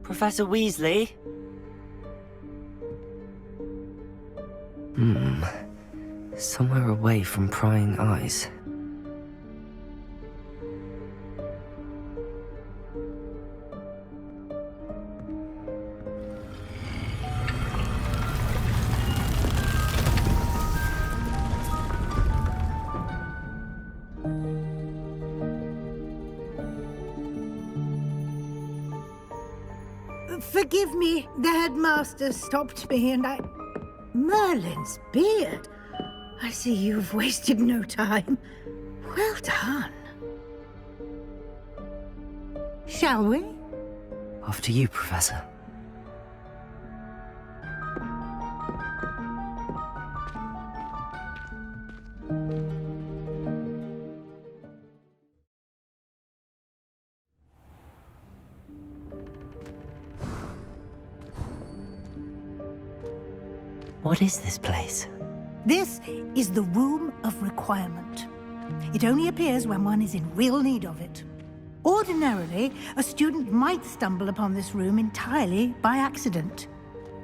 Professor Weasley? Somewhere away from prying eyes. Forgive me, the headmaster stopped me and I... Merlin's beard! I see you've wasted no time. Well done. Shall we? After you, Professor. What is this place? This is the Room of Requirement. It only appears when one is in real need of it. Ordinarily, a student might stumble upon this room entirely by accident.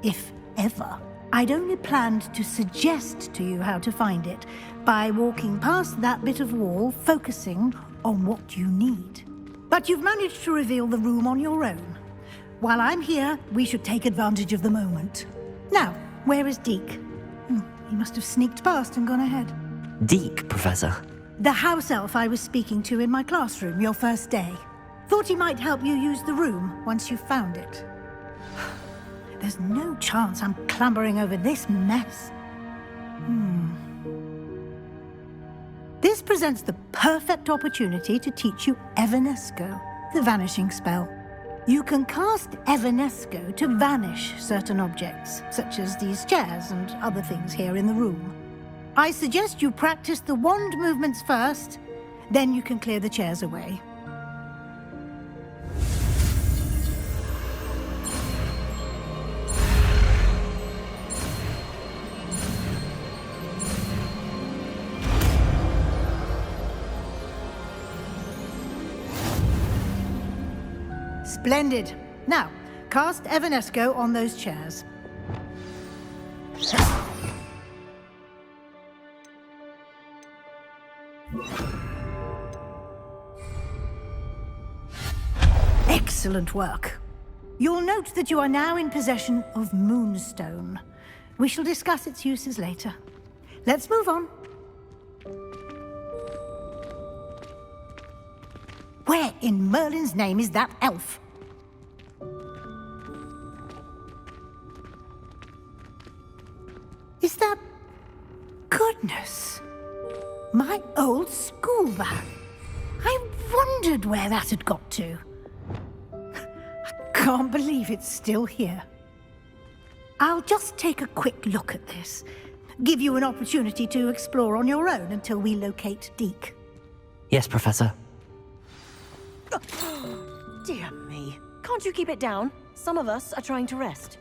If ever. I'd only planned to suggest to you how to find it by walking past that bit of wall, focusing on what you need. But you've managed to reveal the room on your own. While I'm here, we should take advantage of the moment. Now, where is Deke? He must have sneaked past and gone ahead. Deke, Professor. The house elf I was speaking to in my classroom your first day. Thought he might help you use the room once you found it. There's no chance I'm clambering over this mess. This presents the perfect opportunity to teach you Evanesco, the vanishing spell. You can cast Evanesco to vanish certain objects, such as these chairs and other things here in the room. I suggest you practice the wand movements first, then you can clear the chairs away. Splendid. Now, cast Evanesco on those chairs. Excellent work. You'll note that you are now in possession of Moonstone. We shall discuss its uses later. Let's move on. Where in Merlin's name is that elf? Is that... Goodness! My old school bag. I wondered where that had got to. I can't believe it's still here. I'll just take a quick look at this. Give you an opportunity to explore on your own until we locate Deke. Yes, Professor. Dear me. Can't you keep it down? Some of us are trying to rest.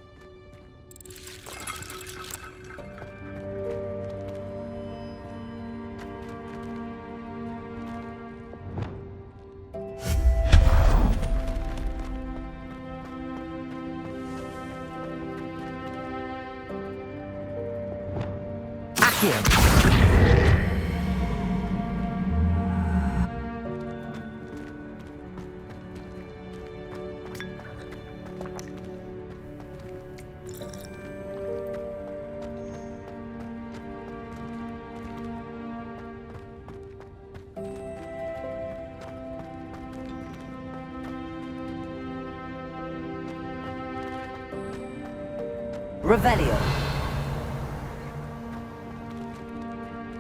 Revelio.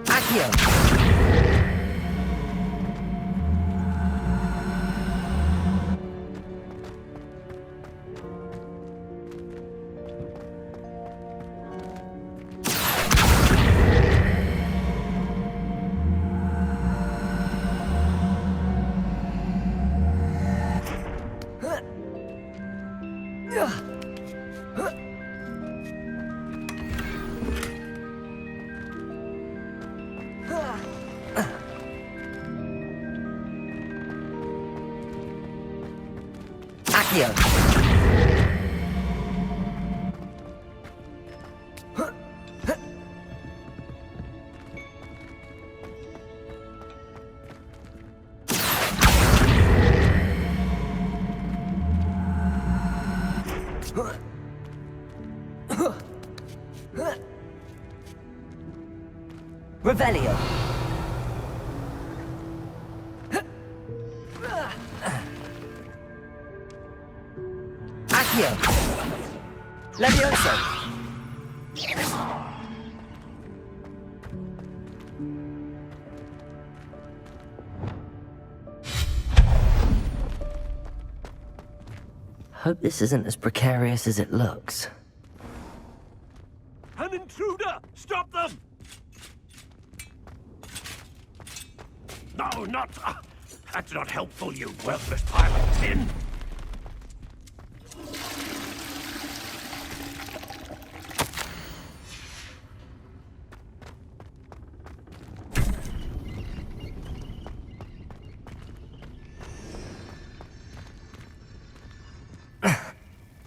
Accio. Accio. Revelio. Accio. Levioso. Hope this isn't as precarious as it looks. An intruder! Stop them! No, not... that's not helpful, you worthless pile of tin!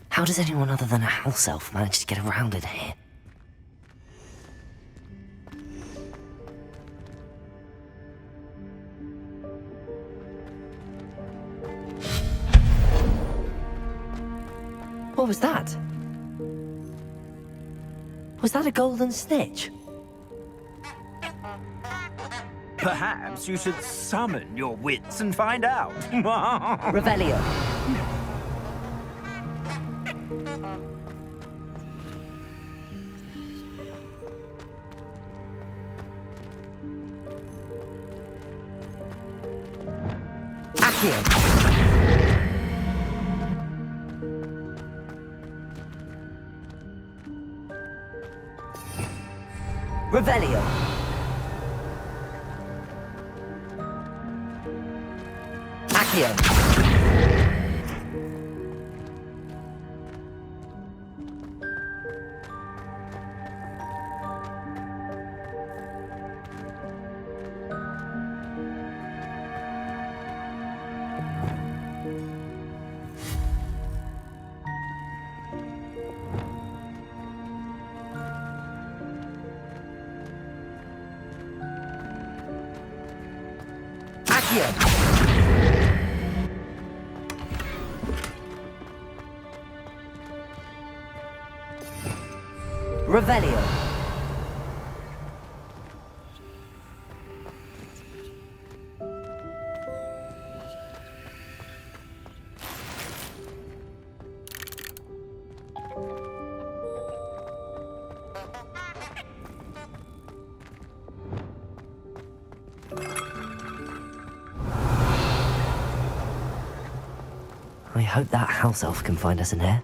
How does anyone other than a house elf manage to get around in here? What was that? Was that a golden snitch? Perhaps you should summon your wits and find out. Revelio. Accio. Revelio. Accio. Revelio. I hope that house elf can find us in here.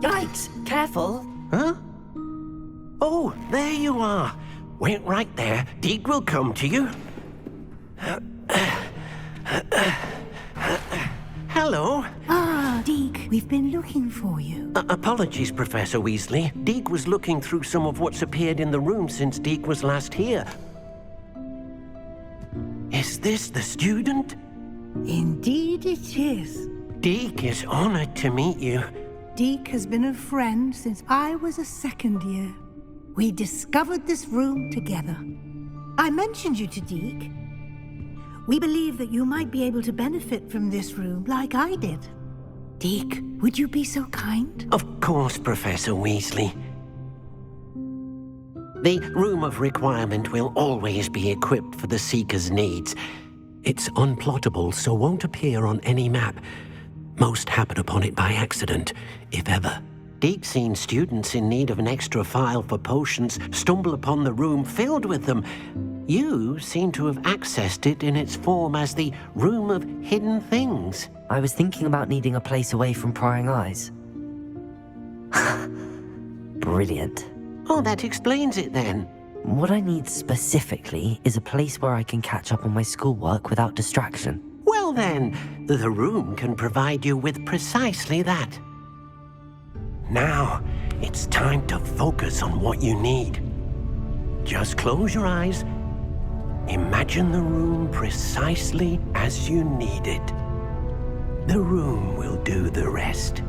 Yikes! Careful! Huh? Oh, there you are. Wait right there. Deke will come to you. Hello. Ah, Deke, we've been looking for you. Apologies, Professor Weasley. Deke was looking through some of what's appeared in the room since Deke was last here. Is this the student? Indeed it is. Deke is honored to meet you. Deke has been a friend since I was a second year. We discovered this room together. I mentioned you to Deke. We believe that you might be able to benefit from this room like I did. Deke, would you be so kind? Of course, Professor Weasley. The Room of Requirement will always be equipped for the Seeker's needs. It's unplottable, so won't appear on any map. Most happen upon it by accident, if ever. Deke's seen students in need of an extra file for potions stumble upon the room filled with them. You seem to have accessed it in its form as the Room of Hidden Things. I was thinking about needing a place away from prying eyes. Brilliant. Oh, that explains it then. What I need specifically is a place where I can catch up on my schoolwork without distraction. Well then, the room can provide you with precisely that. Now, it's time to focus on what you need. Just close your eyes. Imagine the room precisely as you need it. The room will do the rest.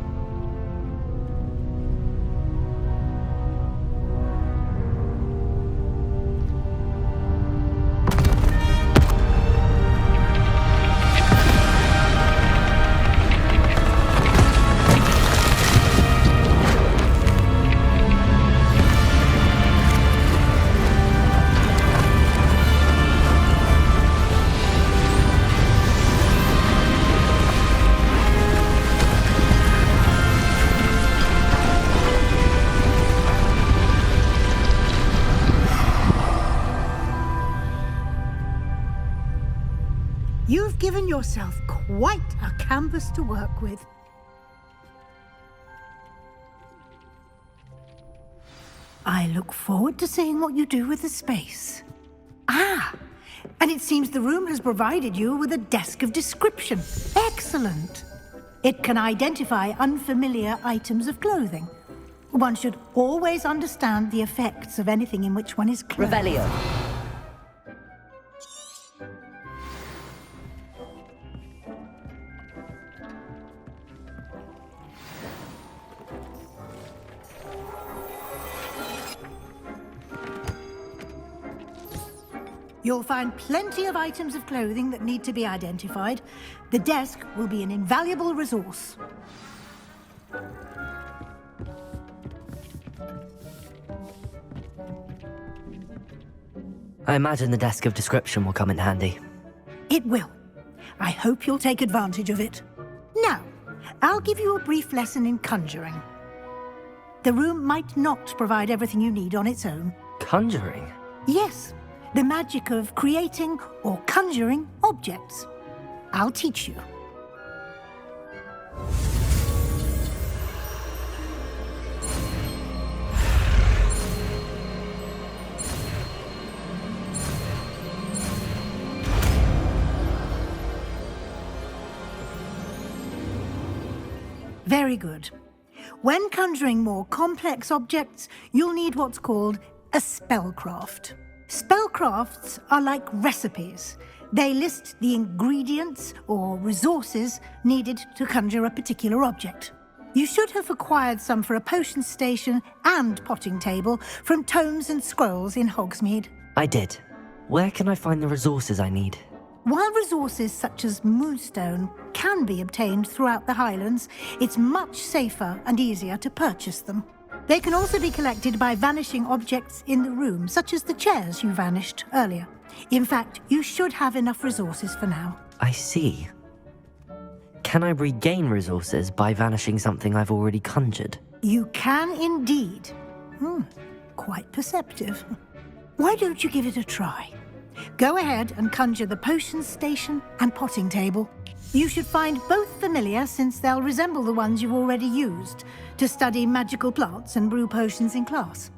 You've given yourself quite a canvas to work with. I look forward to seeing what you do with the space. Ah, and it seems the room has provided you with a desk of description. Excellent. It can identify unfamiliar items of clothing. One should always understand the effects of anything in which one is clothed. Revelio. You'll find plenty of items of clothing that need to be identified. The desk will be an invaluable resource. I imagine the desk of description will come in handy. It will. I hope you'll take advantage of it. Now, I'll give you a brief lesson in conjuring. The room might not provide everything you need on its own. Conjuring? Yes, the magic of creating or conjuring objects. I'll teach you. Very good. When conjuring more complex objects, you'll need what's called a spellcraft. Spellcrafts are like recipes. They list the ingredients or resources needed to conjure a particular object. You should have acquired some for a potion station and potting table from tomes and scrolls in Hogsmeade. I did. Where can I find the resources I need? While resources such as moonstone can be obtained throughout the Highlands, it's much safer and easier to purchase them. They can also be collected by vanishing objects in the room, such as the chairs you vanished earlier. In fact, you should have enough resources for now. I see. Can I regain resources by vanishing something I've already conjured? You can indeed. Quite perceptive. Why don't you give it a try? Go ahead and conjure the potion station and potting table. You should find both familiar, since they'll resemble the ones you've already used to study magical plants and brew potions in class.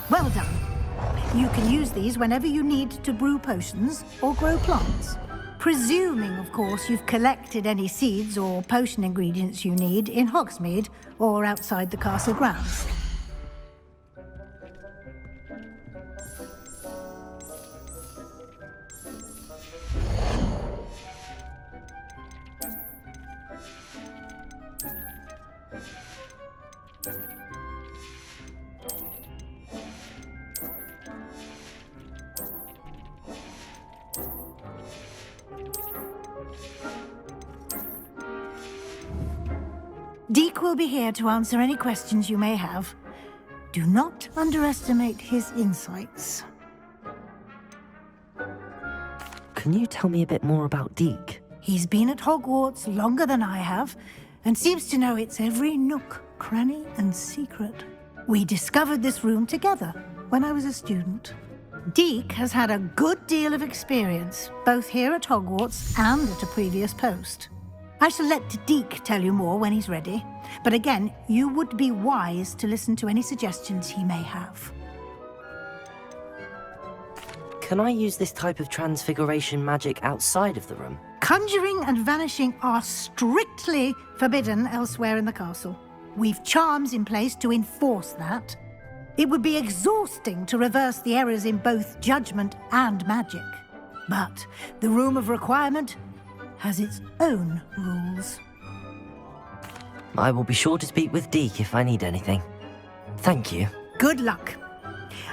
Well done. You can use these whenever you need to brew potions or grow plants. Presuming, of course, you've collected any seeds or potion ingredients you need in Hogsmeade or outside the castle grounds. Deke will be here to answer any questions you may have. Do not underestimate his insights. Can you tell me a bit more about Deke? He's been at Hogwarts longer than I have, and seems to know its every nook, cranny, and secret. We discovered this room together when I was a student. Deke has had a good deal of experience, both here at Hogwarts and at a previous post. I shall let Deke tell you more when he's ready, but again, you would be wise to listen to any suggestions he may have. Can I use this type of transfiguration magic outside of the room? Conjuring and vanishing are strictly forbidden elsewhere in the castle. We've charms in place to enforce that. It would be exhausting to reverse the errors in both judgment and magic. But the Room of Requirement has its own rules. I will be sure to speak with Deke if I need anything. Thank you. Good luck.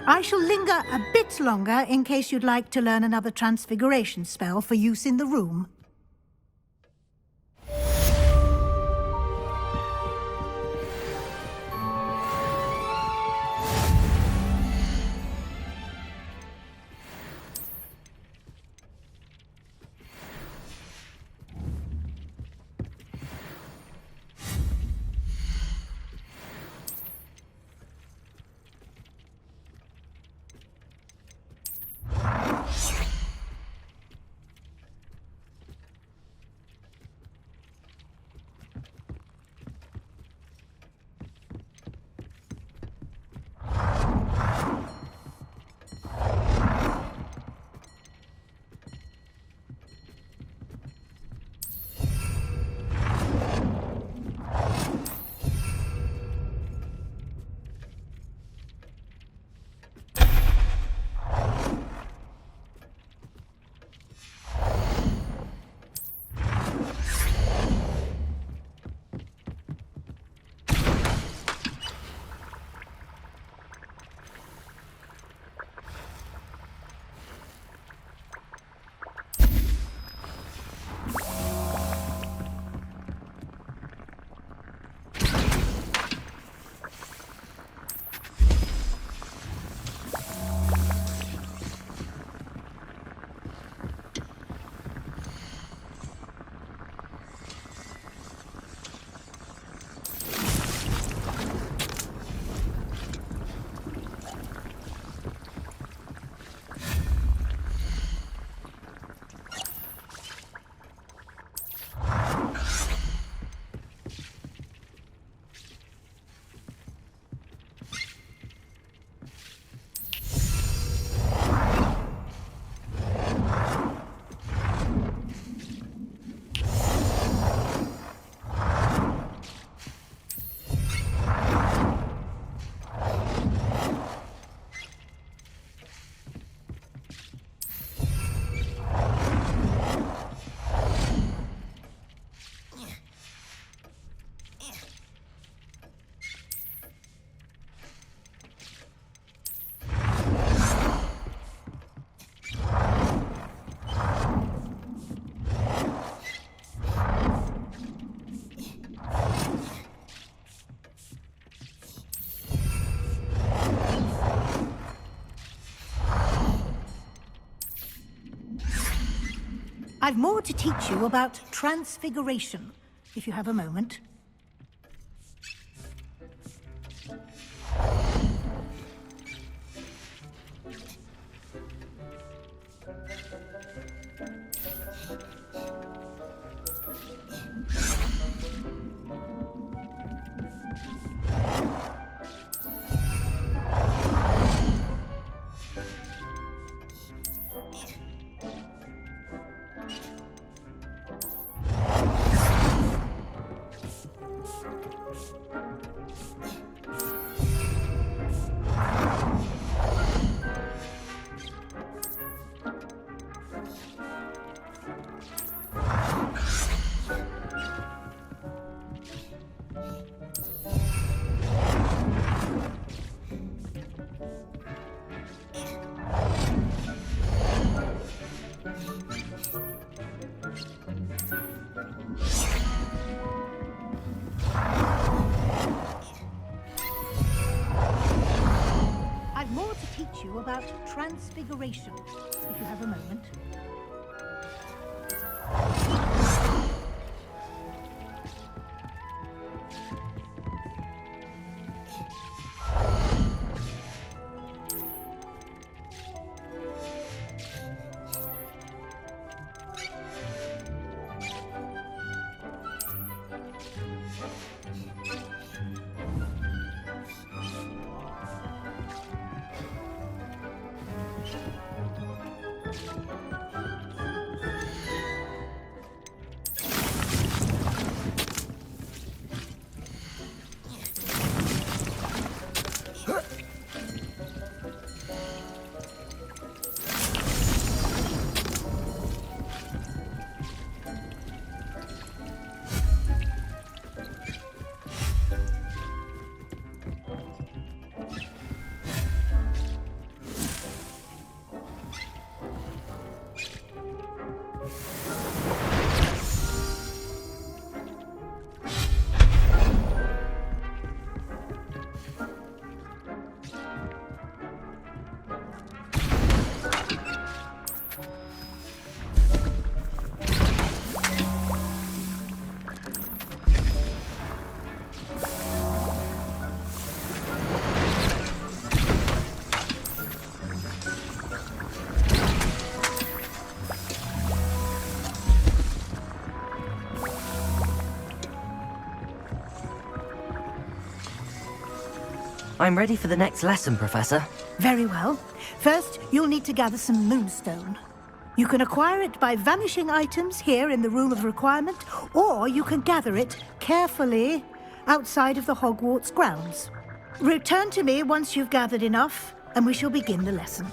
I shall linger a bit longer in case you'd like to learn another transfiguration spell for use in the room. I've more to teach you about transfiguration, if you have a moment. you about transfiguration, if you have a moment. I'm ready for the next lesson, Professor. Very well. First, you'll need to gather some moonstone. You can acquire it by vanishing items here in the Room of Requirement, or you can gather it carefully outside of the Hogwarts grounds. Return to me once you've gathered enough, and we shall begin the lesson.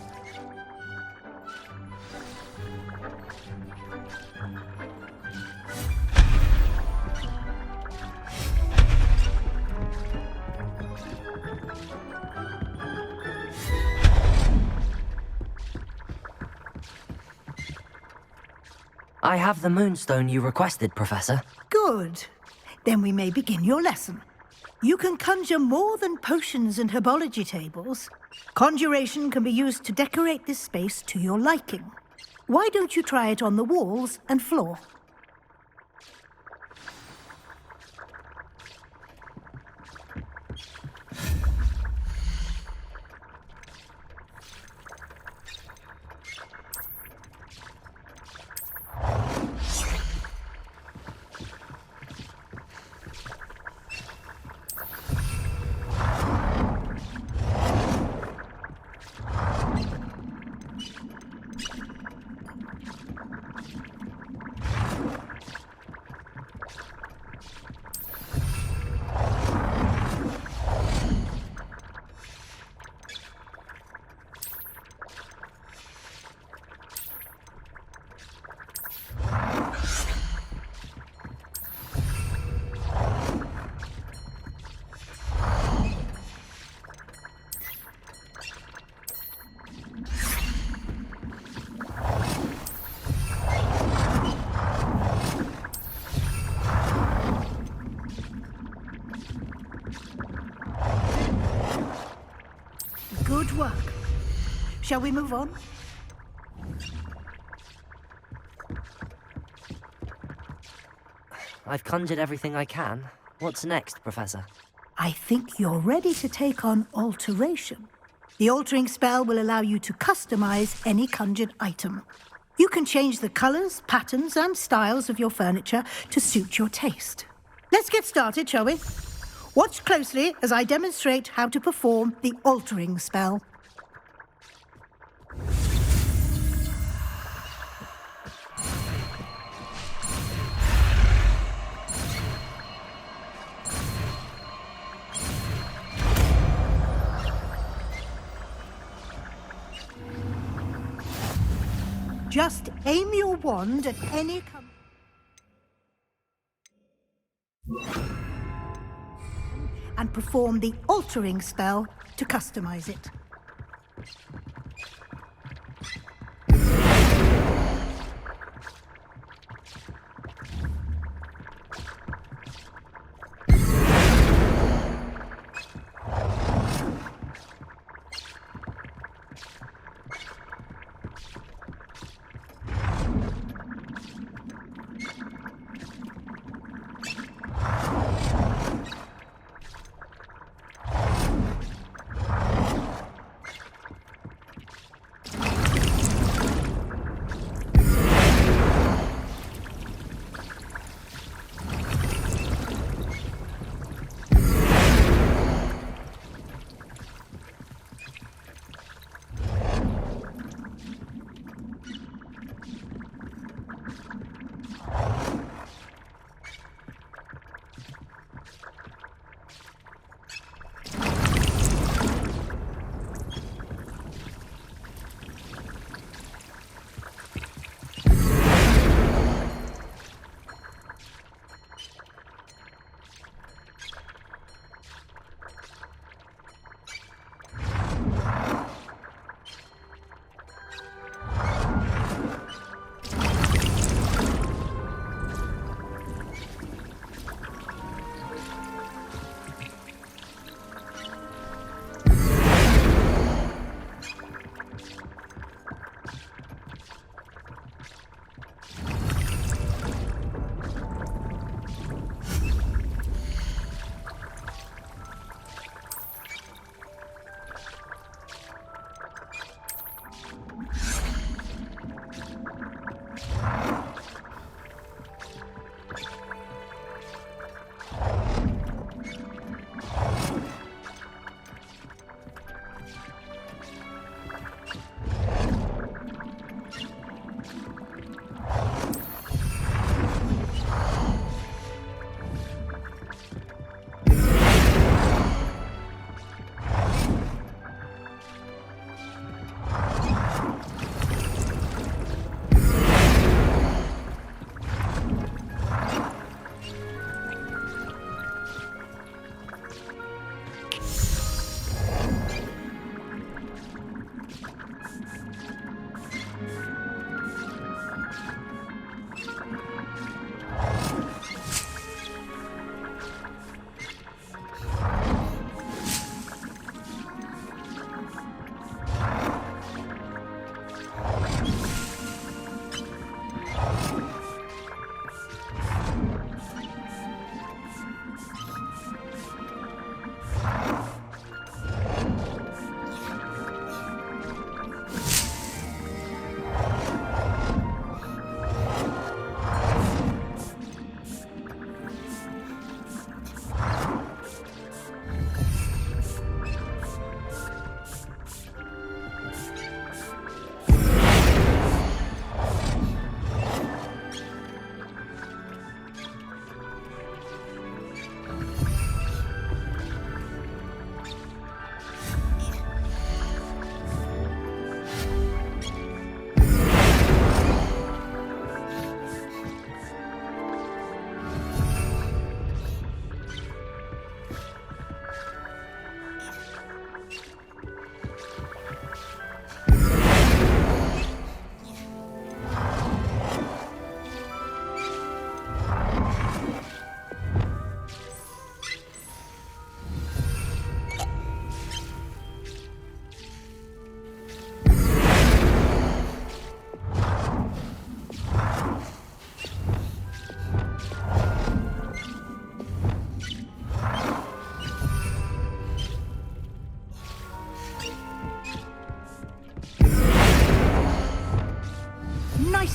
I have the moonstone you requested, Professor. Good. Then we may begin your lesson. You can conjure more than potions and herbology tables. Conjuration can be used to decorate this space to your liking. Why don't you try it on the walls and floor? Good work. Shall we move on? I've conjured everything I can. What's next, Professor? I think you're ready to take on alteration. The altering spell will allow you to customize any conjured item. You can change the colors, patterns, and styles of your furniture to suit your taste. Let's get started, shall we? Watch closely as I demonstrate how to perform the altering spell. Just aim your wand at any and perform the altering spell to customize it.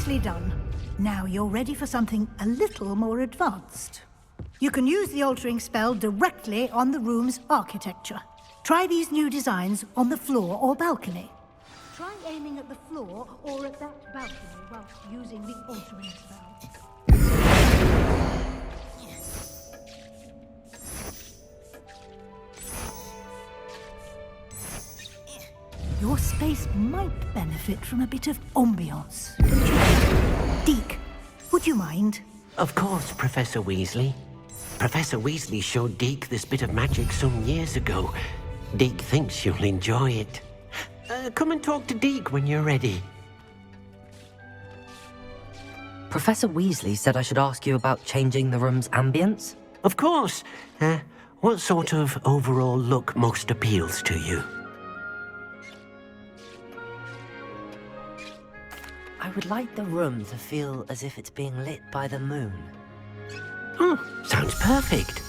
Nicely done. Now you're ready for something a little more advanced. You can use the altering spell directly on the room's architecture. Try these new designs on the floor or balcony. Try aiming at the floor or at that balcony whilst using the altering spell. Your space might benefit from a bit of ambiance, don't you? Deke, would you mind? Of course, Professor Weasley. Professor Weasley showed Deke this bit of magic some years ago. Deke thinks you'll enjoy it. Come and talk to Deke when you're ready. Professor Weasley said I should ask you about changing the room's ambience. Of course. What sort of overall look most appeals to you? I would like the room to feel as if it's being lit by the moon. Oh, sounds perfect.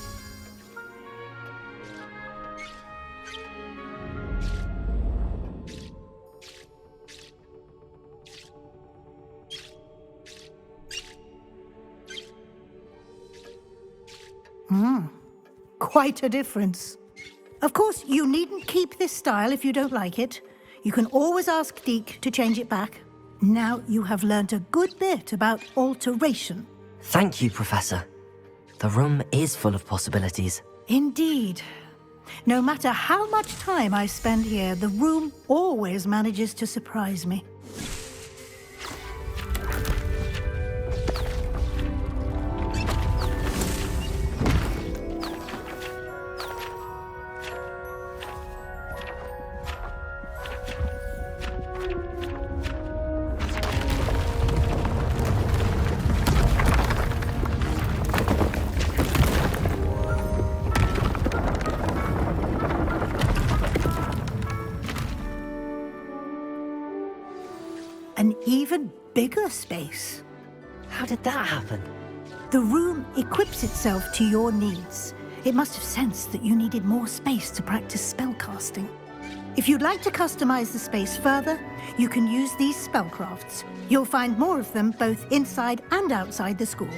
Quite a difference. Of course, you needn't keep this style if you don't like it. You can always ask Deke to change it back. Now you have learnt a good bit about alteration. Thank you, Professor. The room is full of possibilities. Indeed. No matter how much time I spend here, the room always manages to surprise me. An even bigger space. How did that happen? The room equips itself to your needs. It must have sensed that you needed more space to practice spellcasting. If you'd like to customize the space further, you can use these spellcrafts. You'll find more of them both inside and outside the school.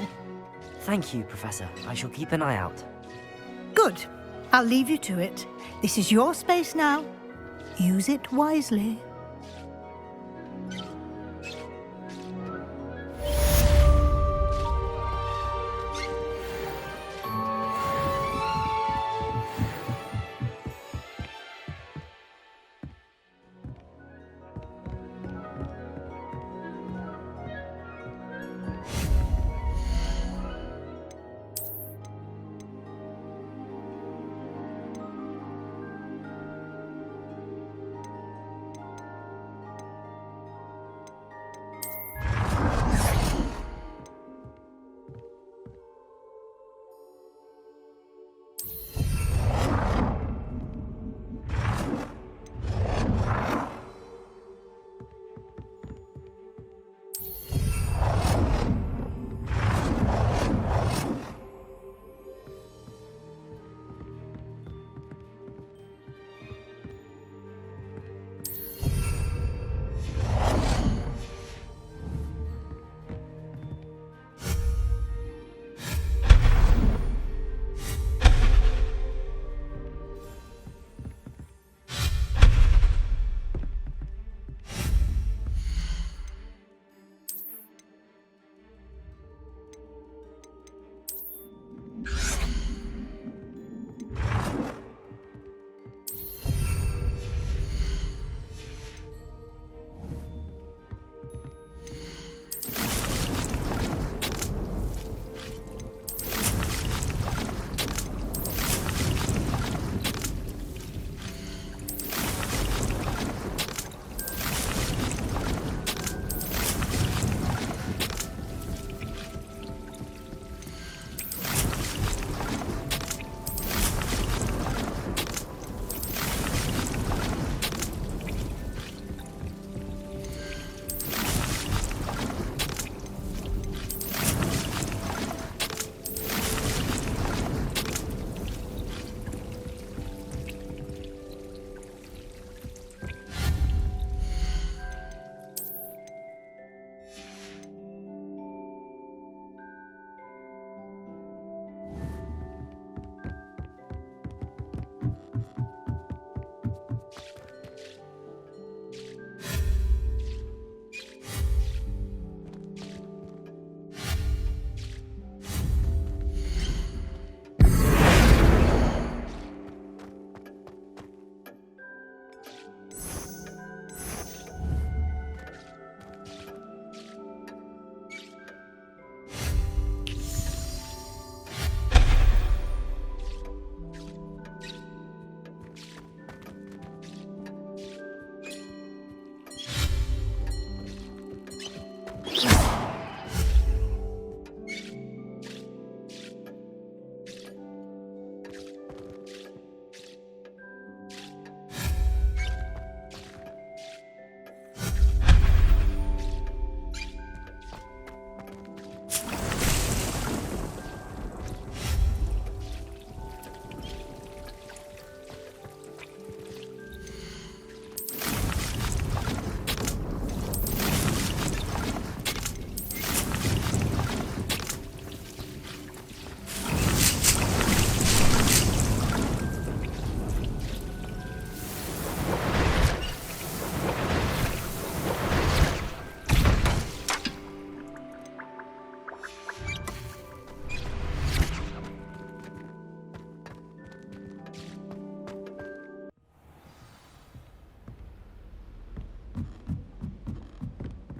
Thank you, Professor. I shall keep an eye out. Good. I'll leave you to it. This is your space now. Use it wisely.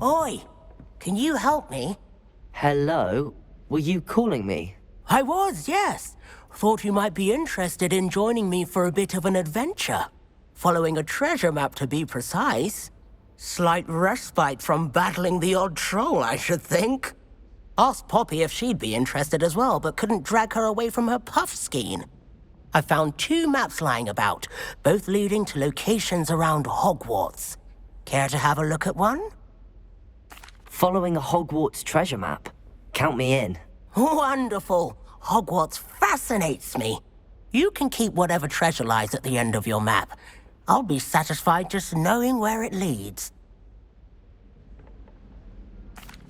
Oi, can you help me? Hello? Were you calling me? I was, yes. Thought you might be interested in joining me for a bit of an adventure. Following a treasure map, to be precise. Slight respite from battling the odd troll, I should think. Asked Poppy if she'd be interested as well, but couldn't drag her away from her puff skein. I found 2 maps lying about, both leading to locations around Hogwarts. Care to have a look at one? Following a Hogwarts treasure map? Count me in. Wonderful. Hogwarts fascinates me. You can keep whatever treasure lies at the end of your map. I'll be satisfied just knowing where it leads.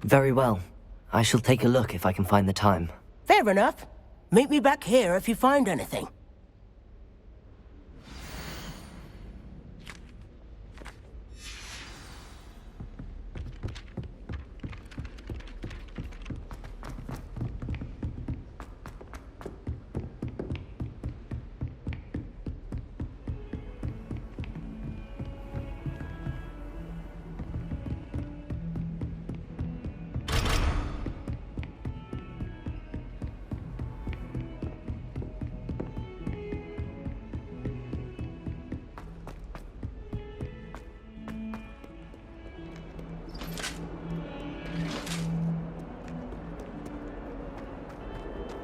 Very well. I shall take a look if I can find the time. Fair enough. Meet me back here if you find anything.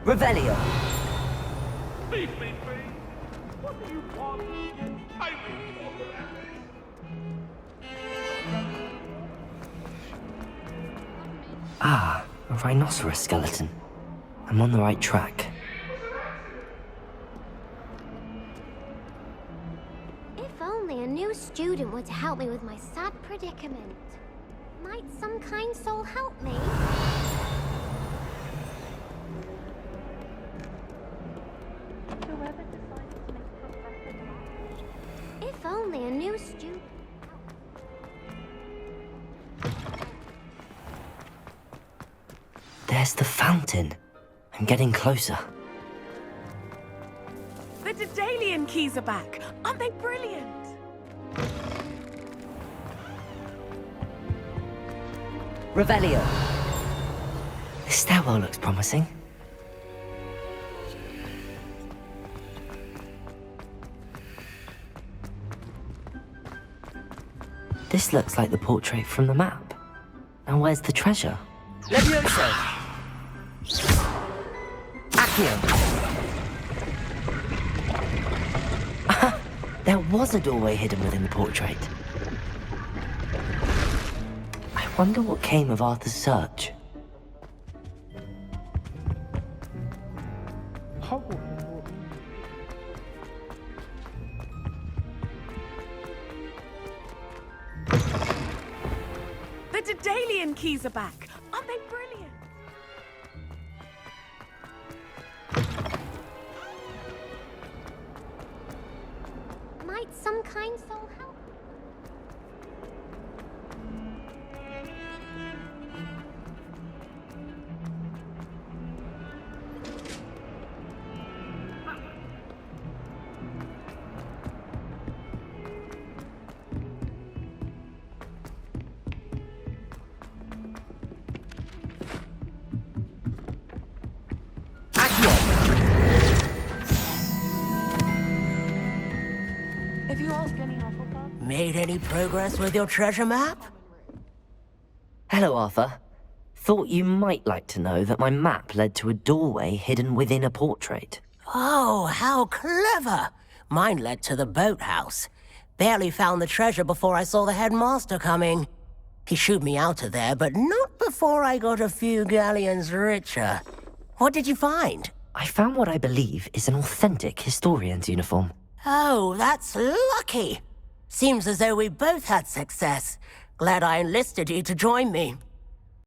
Revelio! Leave me be! What do you want? I will talk about this. Ah, a rhinoceros skeleton. I'm on the right track. If only a new student were to help me with my sad predicament. Might some kind soul help me? If only a new student... There's the fountain. I'm getting closer. The Daedalian keys are back. Aren't they brilliant? Revelio! This stairwell looks promising. This looks like the portrait from the map. Now where's the treasure? Levioso! Accio! There was a doorway hidden within the portrait. I wonder what came of Arthur's search. The Daedalian keys are back. Aren't they brilliant? Might some kind soul help? If you ask any Hufflepuff... Made any progress with your treasure map? Hello, Arthur. Thought you might like to know that my map led to a doorway hidden within a portrait. Oh, how clever! Mine led to the boathouse. Barely found the treasure before I saw the headmaster coming. He shooed me out of there, but not before I got a few galleons richer. What did you find? I found what I believe is an authentic historian's uniform. Oh, that's lucky. Seems as though we both had success. Glad I enlisted you to join me.